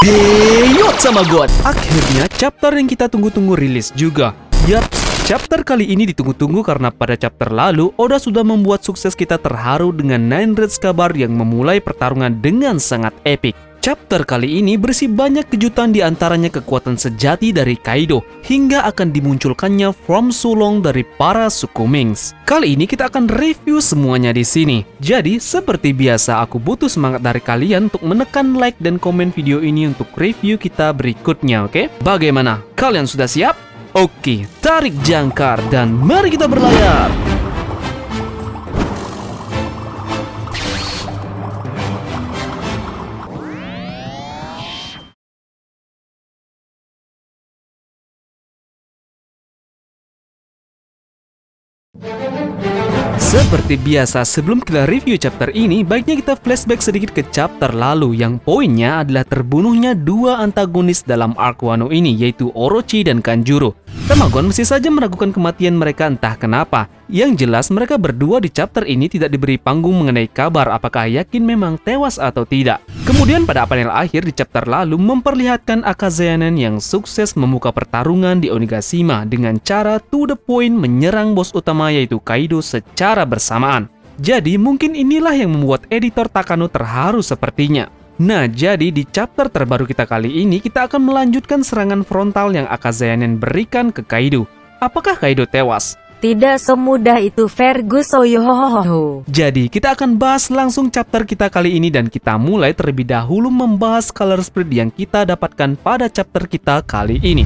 Heyot sama God, akhirnya chapter yang kita tunggu-tunggu rilis juga. Yap, chapter kali ini ditunggu-tunggu karena pada chapter lalu Oda sudah membuat sukses kita terharu dengan Nine Red Scabbard yang memulai pertarungan dengan sangat epik. Chapter kali ini berisi banyak kejutan, diantaranya kekuatan sejati dari Kaido hingga akan dimunculkannya From Sulong dari para suku Mings. Kali ini kita akan review semuanya di sini. Jadi seperti biasa aku butuh semangat dari kalian untuk menekan like dan komen video ini untuk review kita berikutnya, oke? Bagaimana? Kalian sudah siap? Oke, tarik jangkar dan mari kita berlayar. Seperti biasa, sebelum kita review chapter ini, baiknya kita flashback sedikit ke chapter lalu yang poinnya adalah terbunuhnya dua antagonis dalam arc Wano ini, yaitu Orochi dan Kanjuro. Tamagon masih saja meragukan kematian mereka entah kenapa. Yang jelas mereka berdua di chapter ini tidak diberi panggung mengenai kabar apakah yakin memang tewas atau tidak. Kemudian pada panel akhir di chapter lalu memperlihatkan Akazayanen yang sukses membuka pertarungan di Onigashima dengan cara to the point menyerang bos utama yaitu Kaido secara bersamaan. Jadi mungkin inilah yang membuat editor Takano terharu sepertinya. Nah, jadi di chapter terbaru kita kali ini kita akan melanjutkan serangan frontal yang Akazayanen berikan ke Kaido. Apakah Kaido tewas? Tidak semudah itu, Fergus. Oyohohoho. Jadi kita akan bahas langsung chapter kita kali ini dan kita mulai terlebih dahulu membahas color spread yang kita dapatkan pada chapter kita kali ini.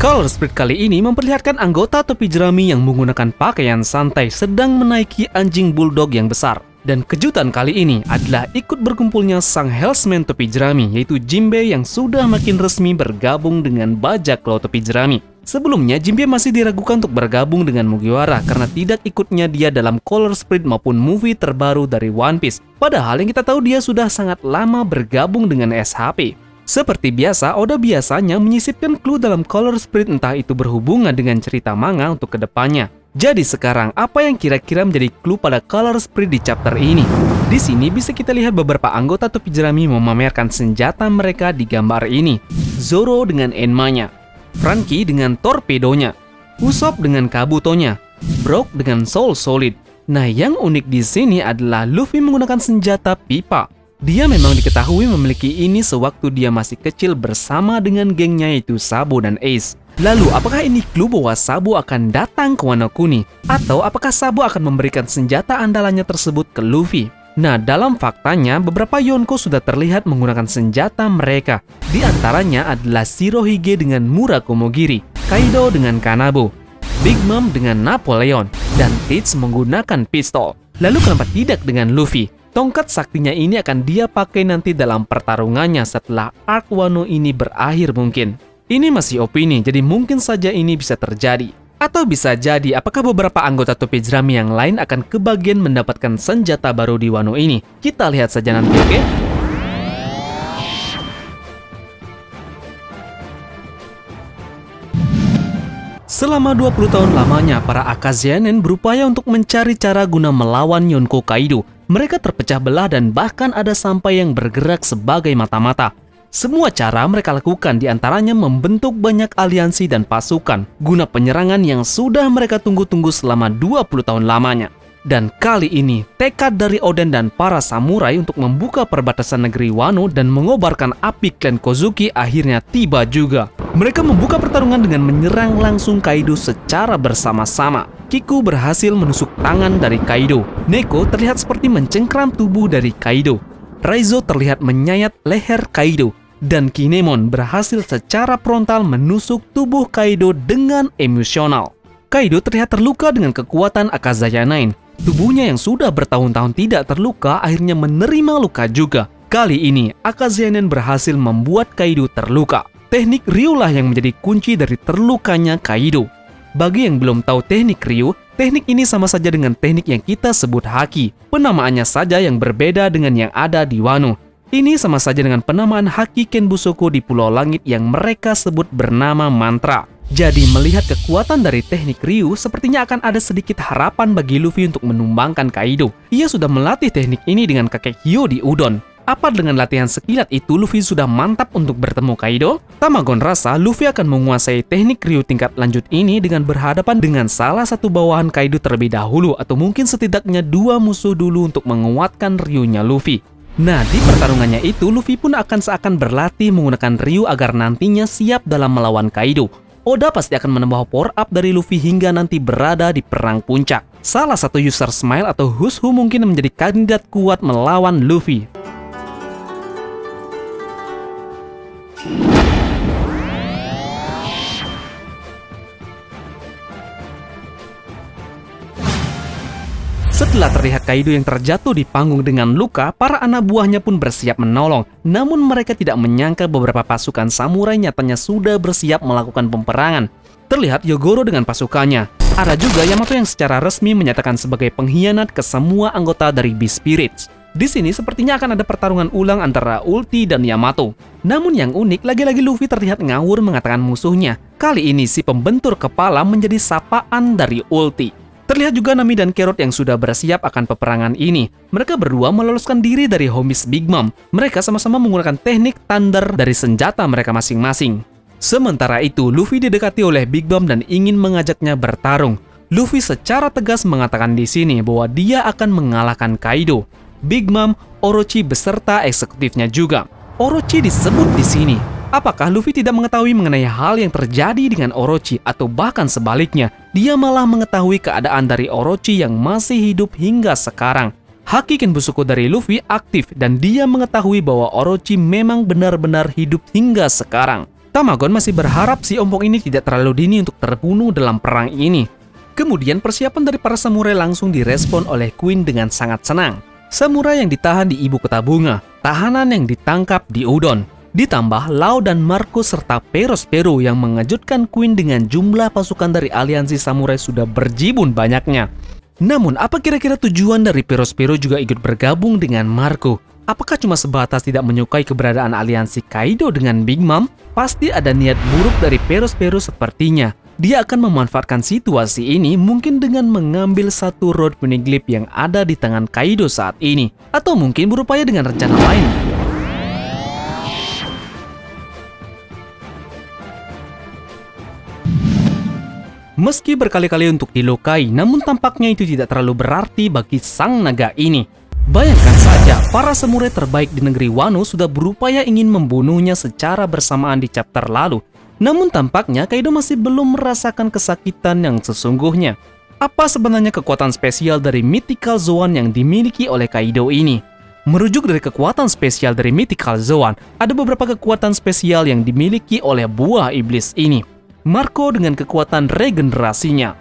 Color spread kali ini memperlihatkan anggota topi jerami yang menggunakan pakaian santai sedang menaiki anjing bulldog yang besar. Dan kejutan kali ini adalah ikut berkumpulnya sang Hellsman topi jerami yaitu Jinbei yang sudah makin resmi bergabung dengan bajak laut topi jerami. Sebelumnya Jinbei masih diragukan untuk bergabung dengan Mugiwara karena tidak ikutnya dia dalam color spread maupun movie terbaru dari One Piece. Padahal yang kita tahu dia sudah sangat lama bergabung dengan SHP. Seperti biasa, Oda biasanya menyisipkan clue dalam color spread entah itu berhubungan dengan cerita manga untuk kedepannya. Jadi sekarang, apa yang kira-kira menjadi clue pada color spread di chapter ini? Di sini bisa kita lihat beberapa anggota topi jerami memamerkan senjata mereka di gambar ini. Zoro dengan Enmanya, Franky dengan torpedonya, Usopp dengan kabutonya, Brook dengan Soul Solid. Nah, yang unik di sini adalah Luffy menggunakan senjata pipa. Dia memang diketahui memiliki ini sewaktu dia masih kecil bersama dengan gengnya yaitu Sabo dan Ace. Lalu, apakah ini clue bahwa Sabo akan datang ke Wano Kuni? Atau apakah Sabo akan memberikan senjata andalannya tersebut ke Luffy? Nah, dalam faktanya, beberapa Yonko sudah terlihat menggunakan senjata mereka. Di antaranya adalah Shirohige dengan Murakumogiri, Kaido dengan Kanabo, Big Mom dengan Napoleon, dan Teach menggunakan pistol. Lalu kenapa tidak dengan Luffy? Tongkat saktinya ini akan dia pakai nanti dalam pertarungannya setelah arc Wano ini berakhir mungkin. Ini masih opini, jadi mungkin saja ini bisa terjadi. Atau bisa jadi apakah beberapa anggota topi jerami yang lain akan kebagian mendapatkan senjata baru di Wano ini. Kita lihat saja nanti, oke? Selama 20 tahun lamanya, para Akazayanen berupaya untuk mencari cara guna melawan Yonko Kaido. Mereka terpecah belah dan bahkan ada sampai yang bergerak sebagai mata-mata. Semua cara mereka lakukan diantaranya membentuk banyak aliansi dan pasukan guna penyerangan yang sudah mereka tunggu-tunggu selama 20 tahun lamanya. Dan kali ini, tekad dari Oden dan para samurai untuk membuka perbatasan negeri Wano dan mengobarkan api klan Kozuki akhirnya tiba juga. Mereka membuka pertarungan dengan menyerang langsung Kaido secara bersama-sama. Kiku berhasil menusuk tangan dari Kaido. Neko terlihat seperti mencengkram tubuh dari Kaido. Raizo terlihat menyayat leher Kaido. Dan Kinemon berhasil secara frontal menusuk tubuh Kaido dengan emosional. Kaido terlihat terluka dengan kekuatan Akazaya 9. Tubuhnya yang sudah bertahun-tahun tidak terluka akhirnya menerima luka juga. Kali ini, Akazayanen berhasil membuat Kaido terluka. Teknik Ryu lah yang menjadi kunci dari terlukanya Kaido. Bagi yang belum tahu teknik Ryu, teknik ini sama saja dengan teknik yang kita sebut Haki. Penamaannya saja yang berbeda dengan yang ada di Wano. Ini sama saja dengan penamaan Haki Kenbusoko di Pulau Langit yang mereka sebut bernama mantra. Jadi melihat kekuatan dari teknik Ryu, sepertinya akan ada sedikit harapan bagi Luffy untuk menumbangkan Kaido. Ia sudah melatih teknik ini dengan kakek Hyo di Udon. Apa dengan latihan sekilat itu Luffy sudah mantap untuk bertemu Kaido? Tamagon rasa Luffy akan menguasai teknik Ryu tingkat lanjut ini dengan berhadapan dengan salah satu bawahan Kaido terlebih dahulu, atau mungkin setidaknya 2 musuh dulu untuk menguatkan Ryu-nya Luffy. Nah, di pertarungannya itu Luffy pun akan seakan berlatih menggunakan Ryu agar nantinya siap dalam melawan Kaido. Oda pasti akan menambah power up dari Luffy hingga nanti berada di perang puncak. Salah satu user Smile atau Who's Who mungkin menjadi kandidat kuat melawan Luffy. Setelah terlihat Kaido yang terjatuh di panggung dengan luka, para anak buahnya pun bersiap menolong. Namun mereka tidak menyangka beberapa pasukan samurai nyatanya sudah bersiap melakukan peperangan. Terlihat Yogoro dengan pasukannya. Ada juga Yamato yang secara resmi menyatakan sebagai pengkhianat ke semua anggota dari Beast Spirits. Di sini sepertinya akan ada pertarungan ulang antara Ulti dan Yamato. Namun yang unik, lagi-lagi Luffy terlihat ngawur mengatakan musuhnya. Kali ini si pembentur kepala menjadi sapaan dari Ulti. Terlihat juga Nami dan Carrot yang sudah bersiap akan peperangan ini. Mereka berdua meloloskan diri dari homies Big Mom. Mereka sama-sama menggunakan teknik Thunder dari senjata mereka masing-masing. Sementara itu, Luffy didekati oleh Big Mom dan ingin mengajaknya bertarung. Luffy secara tegas mengatakan di sini bahwa dia akan mengalahkan Kaido. Big Mom, Orochi beserta eksekutifnya juga. Orochi disebut di sini. Apakah Luffy tidak mengetahui mengenai hal yang terjadi dengan Orochi, atau bahkan sebaliknya, dia malah mengetahui keadaan dari Orochi yang masih hidup hingga sekarang? Haki Kenbusoko dari Luffy aktif dan dia mengetahui bahwa Orochi memang benar-benar hidup hingga sekarang. Tamagon masih berharap si ompong ini tidak terlalu dini untuk terbunuh dalam perang ini. Kemudian persiapan dari para samurai langsung direspon oleh Queen dengan sangat senang. Samurai yang ditahan di Ibu Kota Bunga, tahanan yang ditangkap di Udon. Ditambah Lau dan Marco serta Perospero yang mengejutkan Queen dengan jumlah pasukan dari aliansi samurai sudah berjibun banyaknya. Namun apa kira-kira tujuan dari Perospero juga ikut bergabung dengan Marco? Apakah cuma sebatas tidak menyukai keberadaan aliansi Kaido dengan Big Mom? Pasti ada niat buruk dari Perospero sepertinya. Dia akan memanfaatkan situasi ini mungkin dengan mengambil satu road poneglyph yang ada di tangan Kaido saat ini. Atau mungkin berupaya dengan rencana lain. Meski berkali-kali untuk dilukai, namun tampaknya itu tidak terlalu berarti bagi sang naga ini. Bayangkan saja, para samurai terbaik di negeri Wano sudah berupaya ingin membunuhnya secara bersamaan di chapter lalu. Namun tampaknya Kaido masih belum merasakan kesakitan yang sesungguhnya. Apa sebenarnya kekuatan spesial dari Mythical Zoan yang dimiliki oleh Kaido ini? Merujuk dari kekuatan spesial dari Mythical Zoan, ada beberapa kekuatan spesial yang dimiliki oleh buah iblis ini. Marco dengan kekuatan regenerasinya,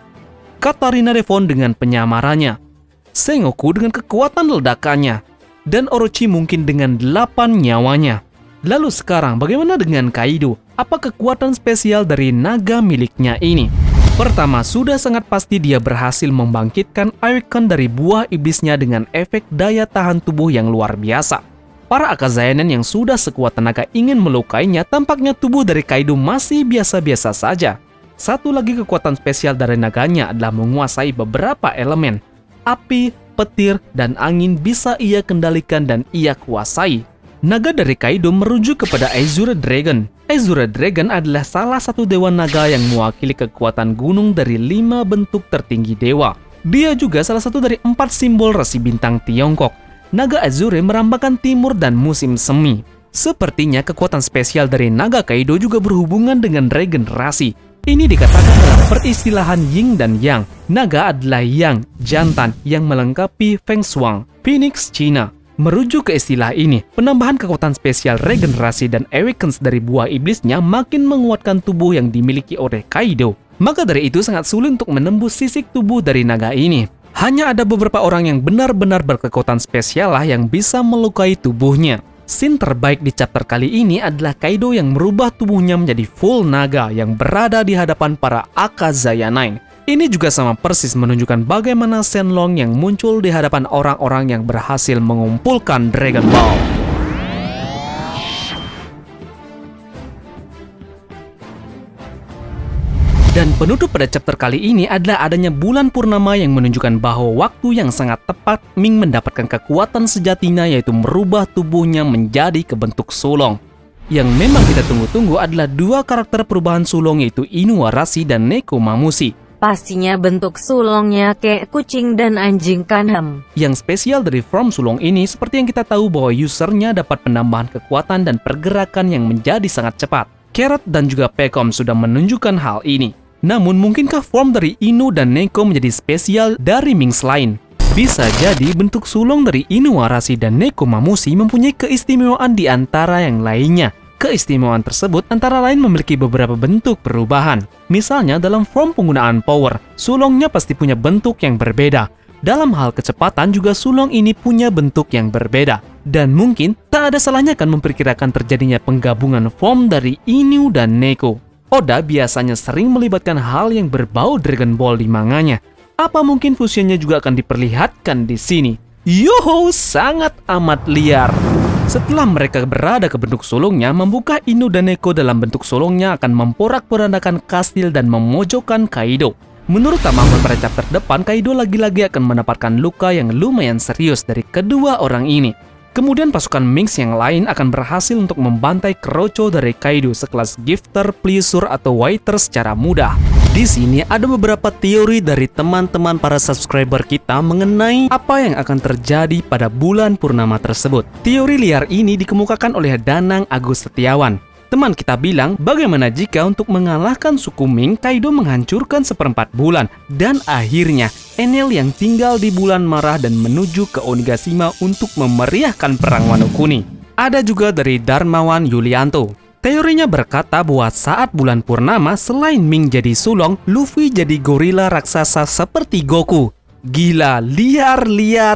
Katarina Devon dengan penyamarannya, Sengoku dengan kekuatan ledakannya, dan Orochi mungkin dengan 8 nyawanya. Lalu sekarang bagaimana dengan Kaido? Apa kekuatan spesial dari naga miliknya ini? Pertama, sudah sangat pasti dia berhasil membangkitkan Awaken dari buah iblisnya dengan efek daya tahan tubuh yang luar biasa. Para Akazayanen yang sudah sekuat tenaga ingin melukainya, tampaknya tubuh dari Kaido masih biasa-biasa saja. Satu lagi kekuatan spesial dari naganya adalah menguasai beberapa elemen. Api, petir, dan angin bisa ia kendalikan dan ia kuasai. Naga dari Kaido merujuk kepada Azure Dragon. Azure Dragon adalah salah satu dewa naga yang mewakili kekuatan gunung dari 5 bentuk tertinggi dewa. Dia juga salah satu dari 4 simbol rasi bintang Tiongkok. Naga Azure melambangkan timur dan musim semi. Sepertinya kekuatan spesial dari naga Kaido juga berhubungan dengan regenerasi. Ini dikatakan dalam peristilahan Yin dan Yang. Naga adalah Yang, jantan yang melengkapi Feng Shuang, Phoenix Cina. Merujuk ke istilah ini, penambahan kekuatan spesial regenerasi dan awakens dari buah iblisnya makin menguatkan tubuh yang dimiliki oleh Kaido. Maka dari itu sangat sulit untuk menembus sisik tubuh dari naga ini. Hanya ada beberapa orang yang benar-benar berkekuatan spesial lah yang bisa melukai tubuhnya. Scene terbaik di chapter kali ini adalah Kaido yang merubah tubuhnya menjadi full naga yang berada di hadapan para Akazaya Nine. Ini juga sama persis menunjukkan bagaimana Shenlong yang muncul di hadapan orang-orang yang berhasil mengumpulkan Dragon Ball. Penutup pada chapter kali ini adalah adanya bulan purnama yang menunjukkan bahwa waktu yang sangat tepat Ming mendapatkan kekuatan sejatinya, yaitu merubah tubuhnya menjadi kebentuk sulong. Yang memang kita tunggu-tunggu adalah dua karakter perubahan sulong, yaitu Inuarashi dan Nekomamushi. Pastinya bentuk sulongnya kayak kucing dan anjing kanam. Yang spesial dari form sulong ini, seperti yang kita tahu bahwa usernya dapat penambahan kekuatan dan pergerakan yang menjadi sangat cepat. Carrot dan juga Pecom sudah menunjukkan hal ini. Namun, mungkinkah form dari Inu dan Neko menjadi spesial dari Ming lain? Bisa jadi bentuk sulong dari Inuarashi dan Nekomamushi mempunyai keistimewaan di antara yang lainnya. Keistimewaan tersebut antara lain memiliki beberapa bentuk perubahan. Misalnya dalam form penggunaan power, sulongnya pasti punya bentuk yang berbeda. Dalam hal kecepatan juga sulong ini punya bentuk yang berbeda. Dan mungkin tak ada salahnya kan memperkirakan terjadinya penggabungan form dari Inu dan Neko. Oda biasanya sering melibatkan hal yang berbau Dragon Ball di manganya. Apa mungkin fusionnya juga akan diperlihatkan di sini? Yoho, sangat amat liar. Setelah mereka berada ke bentuk sulungnya, membuka Inu dan Neko dalam bentuk sulungnya akan memporak-porandakan kastil dan memojokkan Kaido. Menurut tamakan pada chapter depan, Kaido lagi-lagi akan mendapatkan luka yang lumayan serius dari kedua orang ini. Kemudian pasukan Minx yang lain akan berhasil untuk membantai Kroco dari Kaido sekelas Gifter, Pleasure, atau Waiter secara mudah. Di sini ada beberapa teori dari teman-teman para subscriber kita mengenai apa yang akan terjadi pada bulan purnama tersebut. Teori liar ini dikemukakan oleh Danang Agus Setiawan. Teman kita bilang, bagaimana jika untuk mengalahkan suku Ming, Kaido menghancurkan seperempat bulan, dan akhirnya Enel yang tinggal di bulan marah dan menuju ke Onigashima untuk memeriahkan perang Wano Kuni. Ada juga dari Darmawan Yulianto. Teorinya berkata bahwa saat bulan purnama, selain Ming jadi sulong, Luffy jadi gorila raksasa seperti Goku. Gila, liar,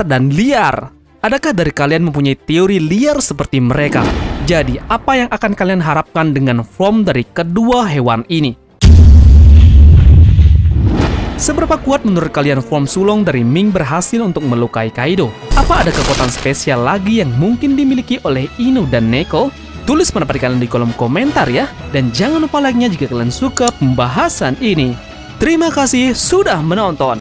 dan liar. Adakah dari kalian mempunyai teori liar seperti mereka? Jadi, apa yang akan kalian harapkan dengan form dari kedua hewan ini? Seberapa kuat menurut kalian form sulong dari Ming berhasil untuk melukai Kaido? Apa ada kekuatan spesial lagi yang mungkin dimiliki oleh Inu dan Neko? Tulis pendapat kalian di kolom komentar ya. Dan jangan lupa like-nya jika kalian suka pembahasan ini. Terima kasih sudah menonton.